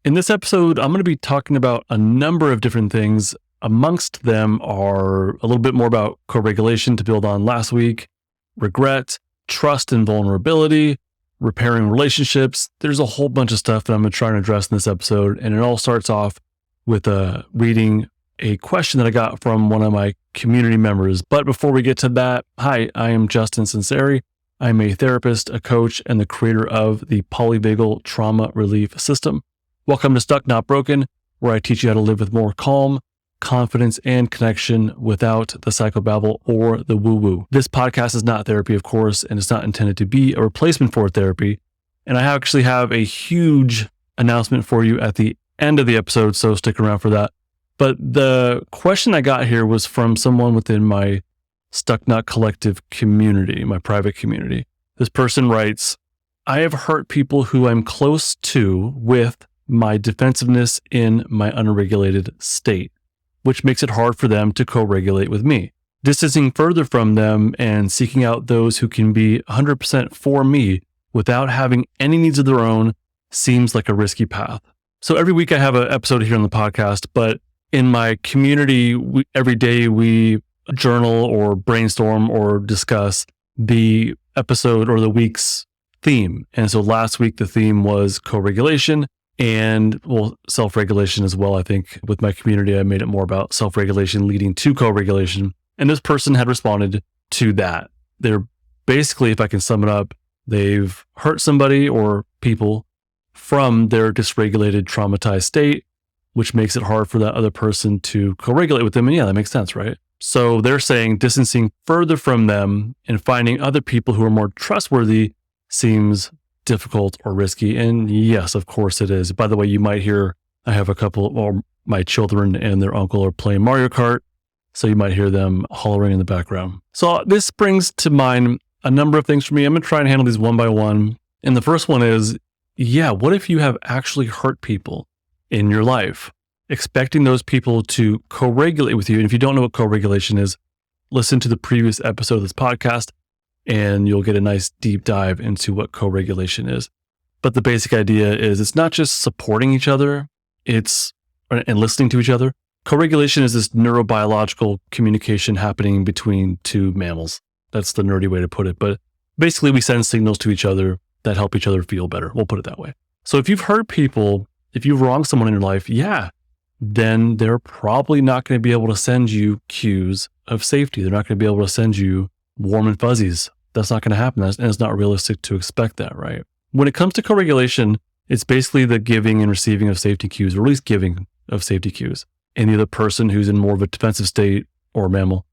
In this episode, I'm going to be talking about a number of different things. Amongst them are a little bit more about co-regulation to build on last week, regret, trust and vulnerability, repairing relationships. There's a whole bunch of stuff that I'm going to try and address in this episode. And it all starts off with reading a question that I got from one of my community members. But before we get to that, hi, I am Justin Sinceri. I'm a therapist, a coach, and the creator of the Polyvagal Trauma Relief System. Welcome to Stuck Not Broken, where I teach you how to live with more calm, confidence, and connection without the psychobabble or the woo-woo. This podcast is not therapy, of course, and it's not intended to be a replacement for therapy. And I actually have a huge announcement for you at the end of the episode, so stick around for that. But the question I got here was from someone within my Stuck Not Collective community, my private community. This person writes, I have hurt people who I'm close to with my defensiveness in my unregulated state, which makes it hard for them to co-regulate with me. Distancing further from them and seeking out those who can be 100% for me without having any needs of their own seems like a risky path. So every week I have an episode here on the podcast, but in my community, every day we journal or brainstorm or discuss the episode or the week's theme. And so last week, the theme was co-regulation and self-regulation as well. I think with my community, I made it more about self-regulation leading to co-regulation. And this person had responded to that. They're basically, if I can sum it up, they've hurt somebody or people from their dysregulated, traumatized state, which makes it hard for that other person to co-regulate with them. And yeah, that makes sense, right? So they're saying distancing further from them and finding other people who are more trustworthy seems difficult or risky. And yes, of course it is. By the way, you might hear I have a couple, or my children and their uncle are playing Mario Kart. So you might hear them hollering in the background. So this brings to mind a number of things for me. I'm going to try and handle these one by one. And the first one is, what if you have actually hurt people in your life? Expecting those people to co-regulate with you. And if you don't know what co-regulation is, listen to the previous episode of this podcast and you'll get a nice deep dive into what co-regulation is. But the basic idea is it's not just supporting each other, and listening to each other. Co-regulation is this neurobiological communication happening between two mammals. That's the nerdy way to put it. But basically we send signals to each other that help each other feel better. We'll put it that way. So if you've hurt people, if you've wronged someone in your life, then they're probably not going to be able to send you cues of safety. They're not going to be able to send you warm and fuzzies. That's not going to happen. And it's not realistic to expect that, right? When it comes to co-regulation, it's basically the giving and receiving of safety cues, or at least giving of safety cues. And the other person who's in more of a defensive state, or mammal,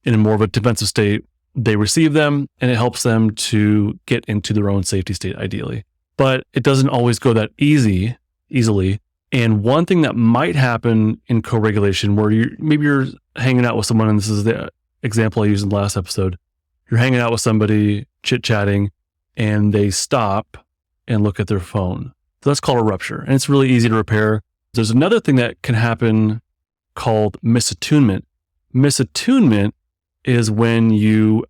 in more of a defensive state, they receive them and it helps them to get into their own safety state, ideally. But it doesn't always go that easily. And one thing that might happen in co-regulation where you're hanging out with someone, and this is the example I used in the last episode. You're hanging out with somebody, chit-chatting, and they stop and look at their phone. So that's called a rupture, and it's really easy to repair. There's another thing that can happen called misattunement. Misattunement is when you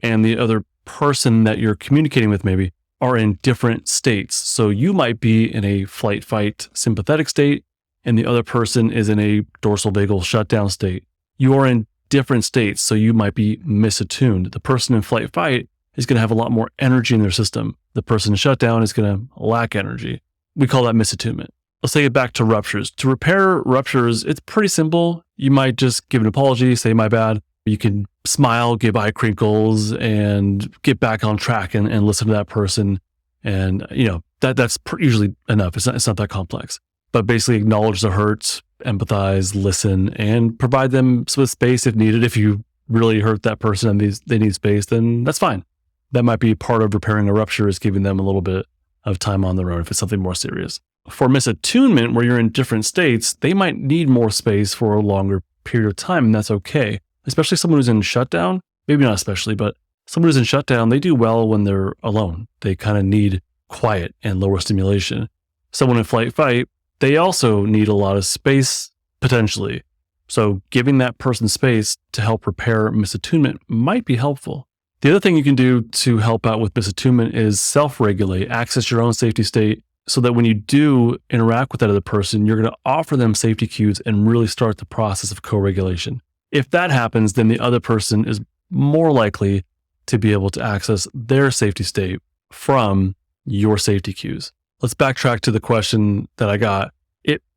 and the other person that you're communicating with maybe are in different states. So you might be in a flight, fight, sympathetic state, and the other person is in a dorsal vagal shutdown state. You are in different states, so you might be misattuned. The person in flight, fight is going to have a lot more energy in their system. The person in shutdown is going to lack energy. We call that misattunement. Let's take it back to ruptures. To repair ruptures, it's pretty simple. You might just give an apology, say my bad. You can smile, give eye crinkles, and get back on track and listen to that person. And, that's usually enough. It's not that complex. But basically acknowledge the hurt, empathize, listen, and provide them some space if needed. If you really hurt that person and they need space, then that's fine. That might be part of repairing a rupture, is giving them a little bit of time on their own if it's something more serious. For misattunement, where you're in different states, they might need more space for a longer period of time, and that's okay. Especially someone who's in shutdown, maybe not especially, but someone who's in shutdown, they do well when they're alone. They kind of need quiet and lower stimulation. Someone in flight, fight, they also need a lot of space potentially. So giving that person space to help repair misattunement might be helpful. The other thing you can do to help out with misattunement is self-regulate, access your own safety state, so that when you do interact with that other person, you're going to offer them safety cues and really start the process of co-regulation. If that happens, then the other person is more likely to be able to access their safety state from your safety cues. Let's backtrack to the question that I got.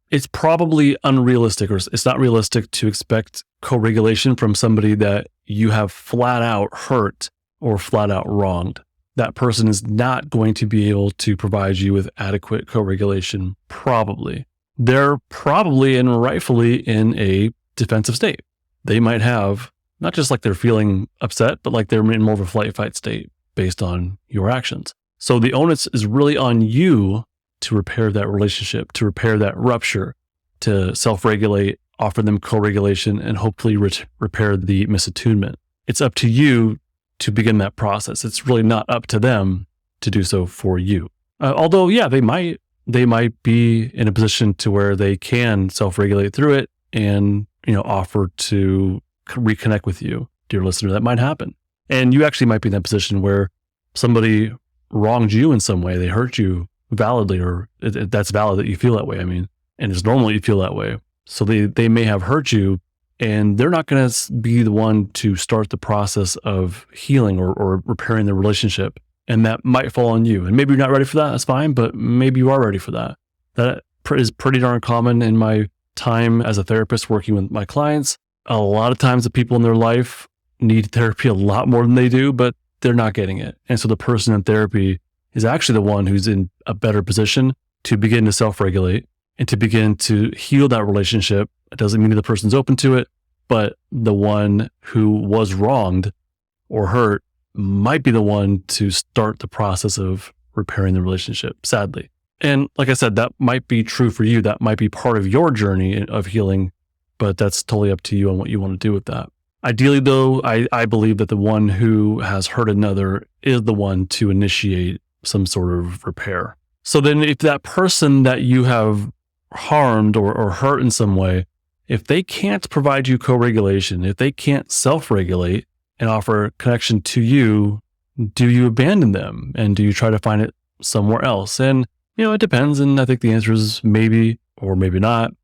It's probably unrealistic, or it's not realistic to expect co-regulation from somebody that you have flat out hurt or flat out wronged. That person is not going to be able to provide you with adequate co-regulation, probably. They're probably and rightfully in a defensive state. They might have, not just like they're feeling upset, but like they're in more of a flight fight state based on your actions. So the onus is really on you to repair that relationship, to repair that rupture, to self-regulate, offer them co-regulation, and hopefully repair the misattunement. It's up to you to begin that process. It's really not up to them to do so for you. Although, yeah, they might be in a position to where they can self-regulate through it and, offer to reconnect with you, dear listener. That might happen. And you actually might be in that position where somebody wronged you in some way. They hurt you validly, or that's valid that you feel that way. And it's normal you feel that way. So they may have hurt you, and they're not going to be the one to start the process of healing or repairing the relationship. And that might fall on you. And maybe you're not ready for that. That's fine. But maybe you are ready for that. That is pretty darn common in my time as a therapist working with my clients. A lot of times the people in their life need therapy a lot more than they do, but they're not getting it. And so the person in therapy is actually the one who's in a better position to begin to self-regulate and to begin to heal that relationship. It doesn't mean the person's open to it, but the one who was wronged or hurt might be the one to start the process of repairing the relationship, sadly. And like I said, that might be true for you. That might be part of your journey of healing, but that's totally up to you on what you want to do with that. Ideally, though, I believe that the one who has hurt another is the one to initiate some sort of repair. So then if that person that you have harmed or hurt in some way, if they can't provide you co-regulation, if they can't self-regulate and offer connection to you, do you abandon them? And do you try to find it somewhere else? And, it depends. And I think the answer is maybe or maybe not.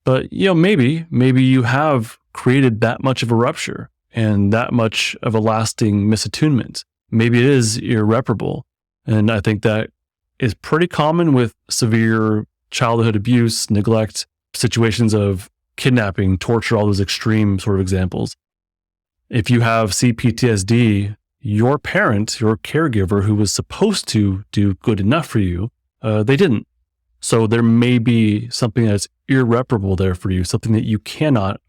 But, maybe you have created that much of a rupture and that much of a lasting misattunement. Maybe it is irreparable. And I think that is pretty common with severe childhood abuse, neglect, situations of kidnapping, torture, all those extreme sort of examples. If you have CPTSD, your parent, your caregiver who was supposed to do good enough for you, they didn't. So there may be something that's irreparable there for you, something that you cannot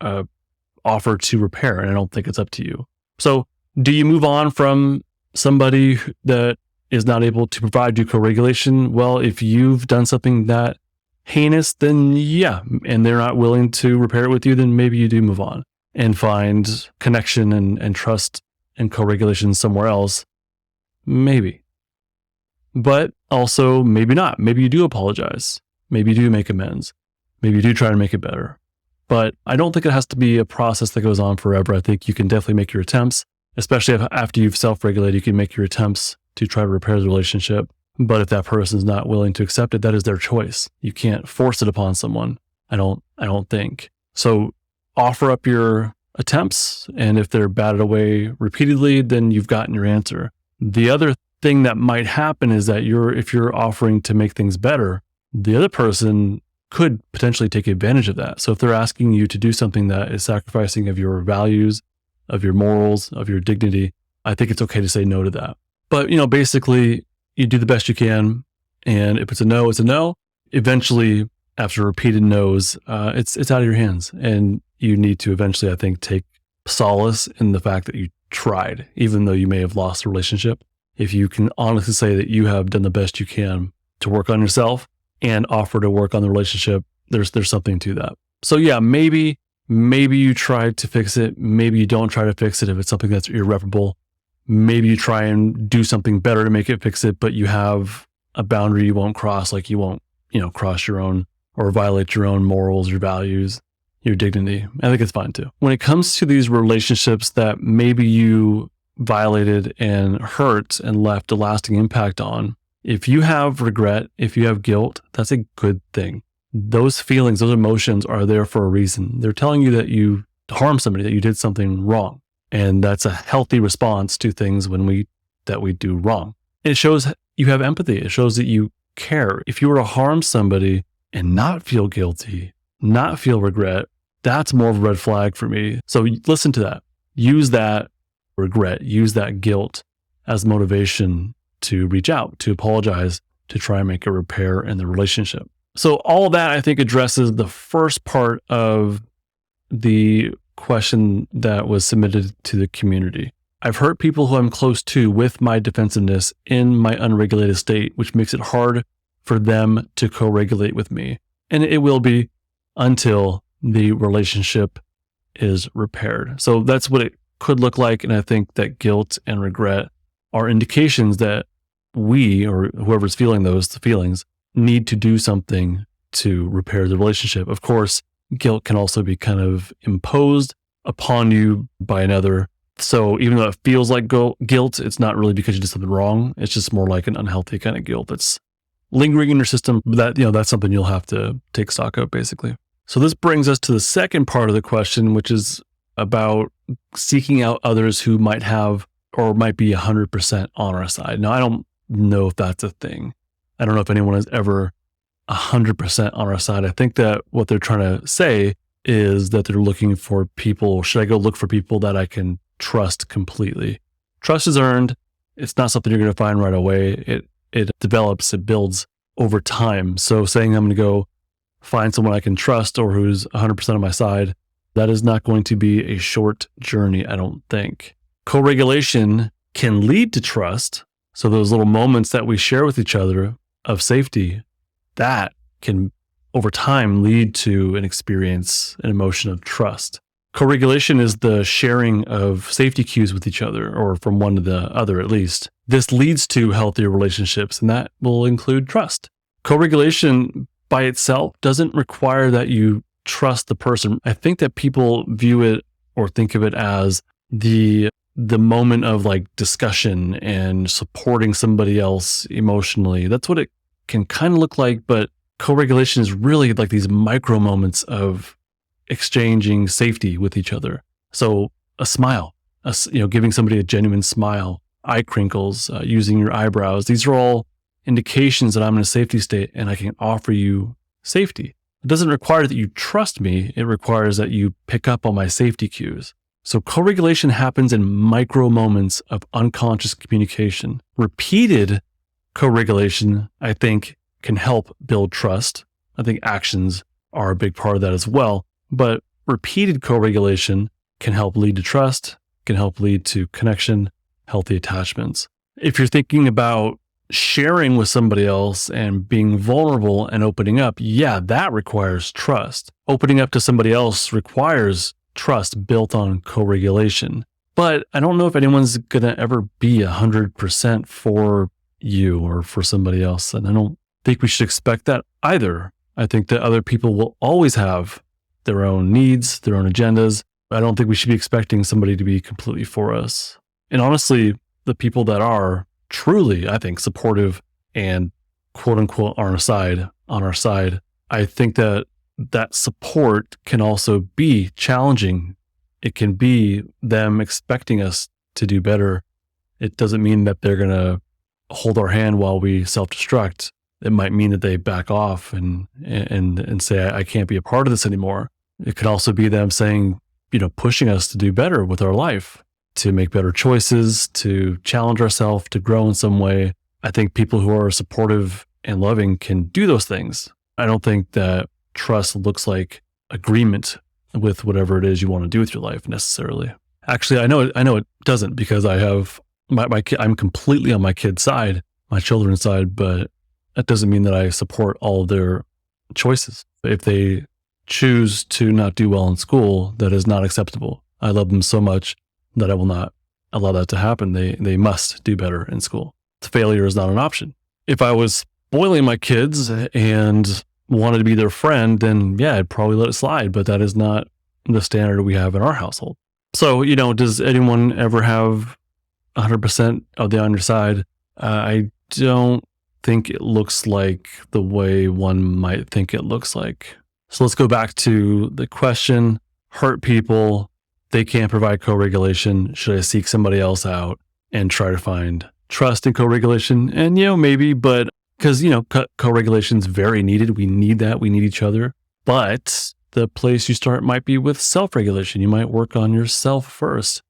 offer to repair. And I don't think it's up to you. So do you move on from somebody that is not able to provide you co-regulation? Well, if you've done something that heinous, then yeah, and they're not willing to repair it with you, then maybe you do move on and find connection and trust and co-regulation somewhere else. Maybe. But also maybe not. Maybe you do apologize. Maybe you do make amends. Maybe you do try to make it better. But I don't think it has to be a process that goes on forever. I think you can definitely make your attempts, especially if after you've self-regulated, you can make your attempts to try to repair the relationship. But if that person is not willing to accept it, that is their choice. You can't force it upon someone. I don't think. So offer up your attempts. And if they're batted away repeatedly, then you've gotten your answer. The other thing that might happen is that if you're offering to make things better, the other person could potentially take advantage of that. So if they're asking you to do something that is sacrificing of your values, of your morals, of your dignity, I think it's okay to say no to that. But, basically you do the best you can. And if it's a no, it's a no. Eventually, after repeated no's, it's out of your hands. And you need to eventually, I think, take solace in the fact that you tried, even though you may have lost the relationship. If you can honestly say that you have done the best you can to work on yourself and offer to work on the relationship, there's something to that. So yeah, maybe you try to fix it. Maybe you don't try to fix it if it's something that's irreparable. Maybe you try and do something better to make it fix it, but you have a boundary you won't cross, like you won't, cross your own or violate your own morals, your values, your dignity. I think it's fine too. When it comes to these relationships that maybe you violated and hurt and left a lasting impact on, If you have regret, if you have guilt, that's a good thing. Those feelings, those emotions are there for a reason. They're telling you that you harmed somebody, that you did something wrong. And that's a healthy response to things that we do wrong. It shows you have empathy. It shows that you care. If you were to harm somebody and not feel guilty, not feel regret, that's more of a red flag for me. So listen to that. Use that regret, use that guilt as motivation to reach out, to apologize, to try and make a repair in the relationship. So all of that, I think, addresses the first part of the question that was submitted to the community. I've hurt people who I'm close to with my defensiveness in my unregulated state, which makes it hard for them to co-regulate with me. And it will be until the relationship is repaired. So that's what it could look like. And I think that guilt and regret are indications that we, or whoever's feeling those feelings, need to do something to repair the relationship. Of course, guilt can also be kind of imposed upon you by another. So even though it feels like guilt, it's not really because you did something wrong. It's just more like an unhealthy kind of guilt that's lingering in your system. That's something you'll have to take stock of, basically. So this brings us to the second part of the question, which is about seeking out others who might have or might be 100% on our side. Now, I don't know if that's a thing. I don't know if anyone is ever 100% on our side. I think that what they're trying to say is that they're looking for people. Should I go look for people that I can trust completely? Trust is earned. It's not something you're going to find right away. It develops, it builds over time. So saying I'm going to go find someone I can trust or who's 100% on my side, that is not going to be a short journey, I don't think. Co-regulation can lead to trust. So those little moments that we share with each other of safety, that can over time lead to an experience, an emotion of trust. Co-regulation is the sharing of safety cues with each other, or from one to the other at least. This leads to healthier relationships, and that will include trust. Co-regulation by itself doesn't require that you trust the person. I think that people view it or think of it as the moment of like discussion and supporting somebody else emotionally. That's what it can kind of look like, but co-regulation is really like these micro moments of exchanging safety with each other. So a smile, giving somebody a genuine smile, eye crinkles, using your eyebrows. These are all indications that I'm in a safety state and I can offer you safety. It doesn't require that you trust me. It requires that you pick up on my safety cues. So co-regulation happens in micro moments of unconscious communication. Repeated co-regulation, I think, can help build trust. I think actions are a big part of that as well. But repeated co-regulation can help lead to trust, can help lead to connection, healthy attachments. If you're thinking about sharing with somebody else and being vulnerable and opening up, yeah, that requires trust. Opening up to somebody else requires trust built on co-regulation. But I don't know if anyone's going to ever be 100% for you or for somebody else. And I don't think we should expect that either. I think that other people will always have their own needs, their own agendas. I don't think we should be expecting somebody to be completely for us. And honestly, the people that are truly, I think, supportive and quote unquote on our side, I think that support can also be challenging. It can be them expecting us to do better. It doesn't mean that they're going to hold our hand while we self-destruct. It might mean that they back off and say, I can't be a part of this anymore. It could also be them saying, pushing us to do better with our life, to make better choices, to challenge ourselves, to grow in some way. I think people who are supportive and loving can do those things. I don't think that trust looks like agreement with whatever it is you want to do with your life necessarily. Actually, I know it doesn't, because I have my kid, I'm completely on my kid's side, my children's side, but that doesn't mean that I support all of their choices. If they choose to not do well in school, that is not acceptable. I love them so much that I will not allow that to happen. They must do better in school. Failure is not an option. If I was spoiling my kids and wanted to be their friend, then yeah, I'd probably let it slide, but that is not the standard we have in our household. So, does anyone ever have 100% of the on your side? I don't think it looks like the way one might think it looks like. So let's go back to the question: hurt people, they can't provide co-regulation. Should I seek somebody else out and try to find trust and co-regulation? And, maybe, but because, co-regulation is very needed. We need that. We need each other. But the place you start might be with self-regulation. You might work on yourself first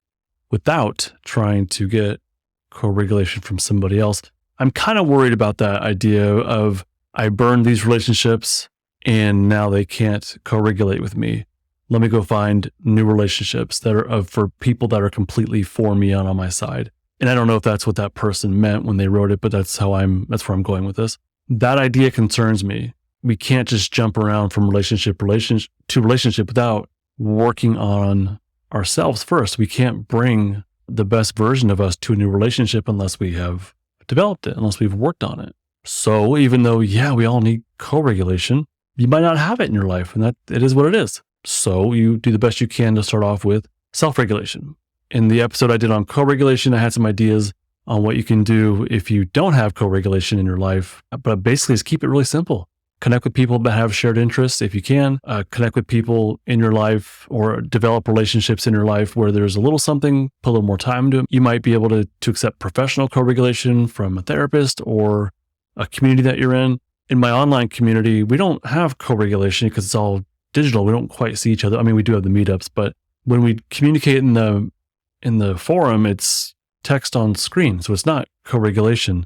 without trying to get co-regulation from somebody else. I'm kind of worried about that idea of I burned these relationships and now they can't co-regulate with me. Let me go find new relationships that are for people that are completely for me and on my side. And I don't know if that's what that person meant when they wrote it, but that's where I'm going with this. That idea concerns me. We can't just jump around from relationship to relationship without working on ourselves first. We can't bring the best version of us to a new relationship unless we have developed it, unless we've worked on it. So even though, we all need co-regulation, you might not have it in your life, and that it is what it is. So you do the best you can to start off with self-regulation. In the episode I did on co-regulation, I had some ideas on what you can do if you don't have co-regulation in your life. But basically, just keep it really simple. Connect with people that have shared interests if you can. Connect with people in your life or develop relationships in your life where there's a little something, put a little more time into it. You might be able to accept professional co-regulation from a therapist or a community that you're in. In my online community, we don't have co-regulation because it's all digital. We don't quite see each other. I mean, we do have the meetups, but when we communicate in the forum, it's text on screen. So it's not co-regulation.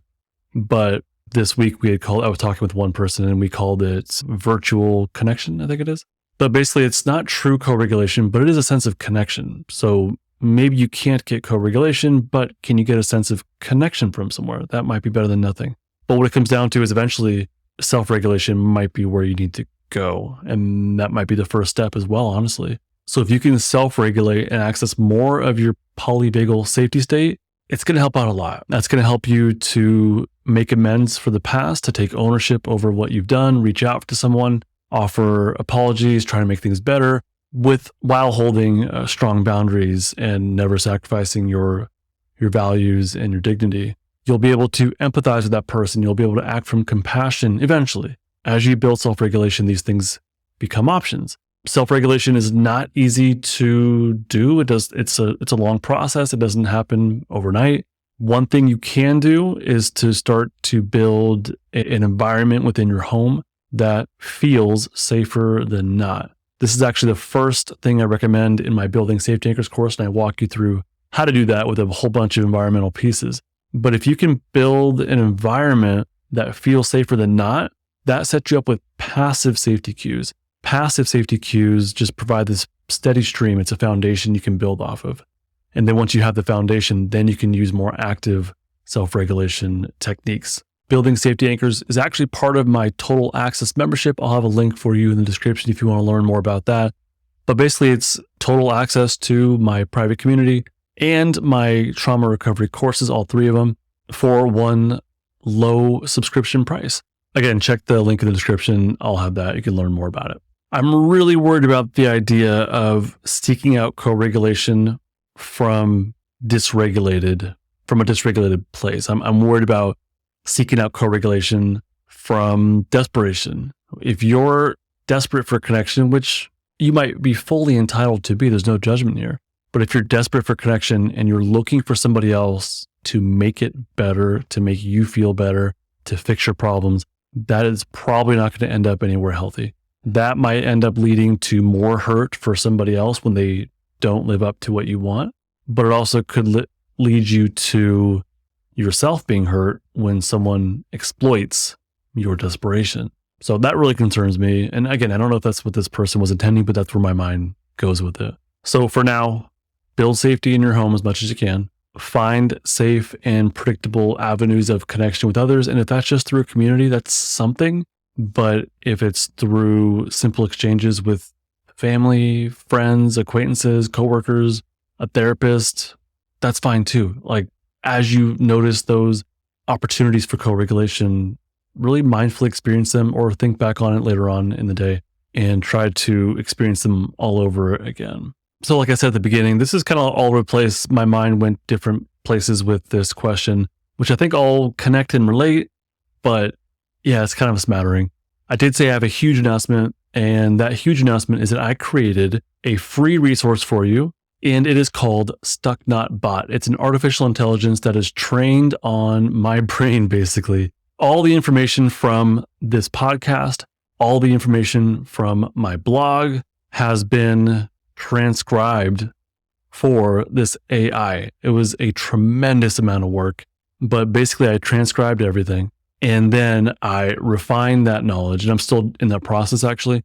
But this week I was talking with one person and we called it virtual connection, I think it is. But basically it's not true co-regulation, but it is a sense of connection. So maybe you can't get co-regulation, but can you get a sense of connection from somewhere? That might be better than nothing. But what it comes down to is eventually self-regulation might be where you need to go. And that might be the first step as well, honestly. So if you can self-regulate and access more of your polyvagal safety state, it's going to help out a lot. That's going to help you to make amends for the past, to take ownership over what you've done, reach out to someone, offer apologies, try to make things better while holding strong boundaries and never sacrificing your values and your dignity. You'll be able to empathize with that person. You'll be able to act from compassion eventually. As you build self-regulation, these things become options. Self-regulation is not easy to do. It's a long process. It doesn't happen overnight. One thing you can do is to start to build an environment within your home that feels safer than not. This is actually the first thing I recommend in my Building Safety Anchors course, and I walk you through how to do that with a whole bunch of environmental pieces. But if you can build an environment that feels safer than not, that sets you up with passive safety cues. Passive safety cues just provide this steady stream. It's a foundation you can build off of. And then once you have the foundation, then you can use more active self-regulation techniques. Building Safety Anchors is actually part of my Total Access membership. I'll have a link for you in the description if you want to learn more about that. But basically, it's total access to my private community and my trauma recovery courses, all three of them, for one low subscription price. Again, check the link in the description. I'll have that. You can learn more about it. I'm really worried about the idea of seeking out co-regulation from a dysregulated place. I'm worried about seeking out co-regulation from desperation. If you're desperate for connection, which you might be fully entitled to be, there's no judgment here. But if you're desperate for connection and you're looking for somebody else to make it better, to make you feel better, to fix your problems, that is probably not going to end up anywhere healthy. That might end up leading to more hurt for somebody else when they don't live up to what you want. But it also could lead you to yourself being hurt when someone exploits your desperation. So that really concerns me. And again, I don't know if that's what this person was intending, but that's where my mind goes with it. So for now, build safety in your home as much as you can. Find safe and predictable avenues of connection with others. And if that's just through a community, that's something. But if it's through simple exchanges with family, friends, acquaintances, coworkers, a therapist, that's fine too. Like, as you notice those opportunities for co-regulation, really mindfully experience them or think back on it later on in the day and try to experience them all over again. So like I said at the beginning, this is kind of all over the place. My mind went different places with this question, which I think all connect and relate, But yeah, it's kind of a smattering. I did say I have a huge announcement, and that huge announcement is that I created a free resource for you, and it is called StuckNotBot. It's an artificial intelligence that is trained on my brain, basically. All the information from this podcast, all the information from my blog has been transcribed for this AI. It was a tremendous amount of work, but basically I transcribed everything and then I refined that knowledge, and I'm still in that process actually,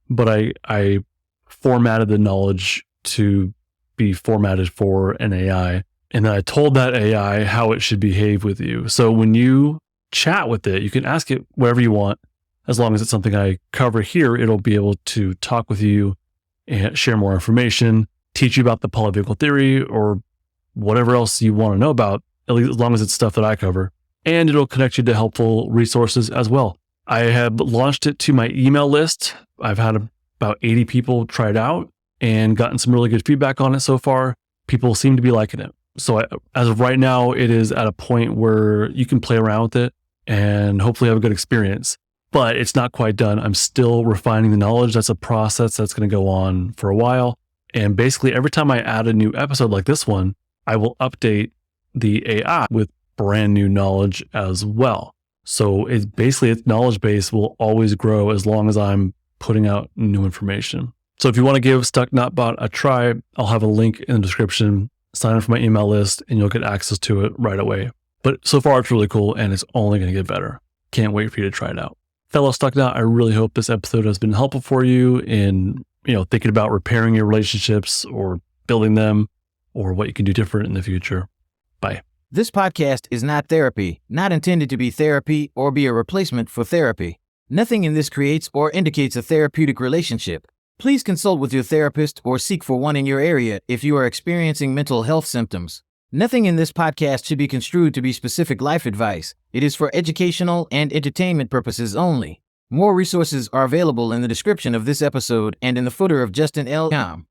but I formatted the knowledge to be formatted for an AI. And then I told that AI how it should behave with you. So when you chat with it, you can ask it whatever you want. As long as it's something I cover here, it'll be able to talk with you and share more information, teach you about the polyvagal theory or whatever else you want to know about, at least as long as it's stuff that I cover. And it'll connect you to helpful resources as well. I have launched it to my email list. I've had about 80 people try it out and gotten some really good feedback on it so far. People seem to be liking it. So as of right now, it is at a point where you can play around with it and hopefully have a good experience. But it's not quite done. I'm still refining the knowledge. That's a process that's going to go on for a while. And basically, every time I add a new episode like this one, I will update the AI with brand new knowledge as well. So it's basically its knowledge base will always grow as long as I'm putting out new information. So if you want to give StuckNotBot a try, I'll have a link in the description. Sign up for my email list and you'll get access to it right away. But so far it's really cool and it's only going to get better. Can't wait for you to try it out. Fellow StuckNot, I really hope this episode has been helpful for you in, thinking about repairing your relationships or building them or what you can do different in the future. Bye. This podcast is not therapy, not intended to be therapy or be a replacement for therapy. Nothing in this creates or indicates a therapeutic relationship. Please consult with your therapist or seek for one in your area if you are experiencing mental health symptoms. Nothing in this podcast should be construed to be specific life advice. It is for educational and entertainment purposes only. More resources are available in the description of this episode and in the footer of justinl.com.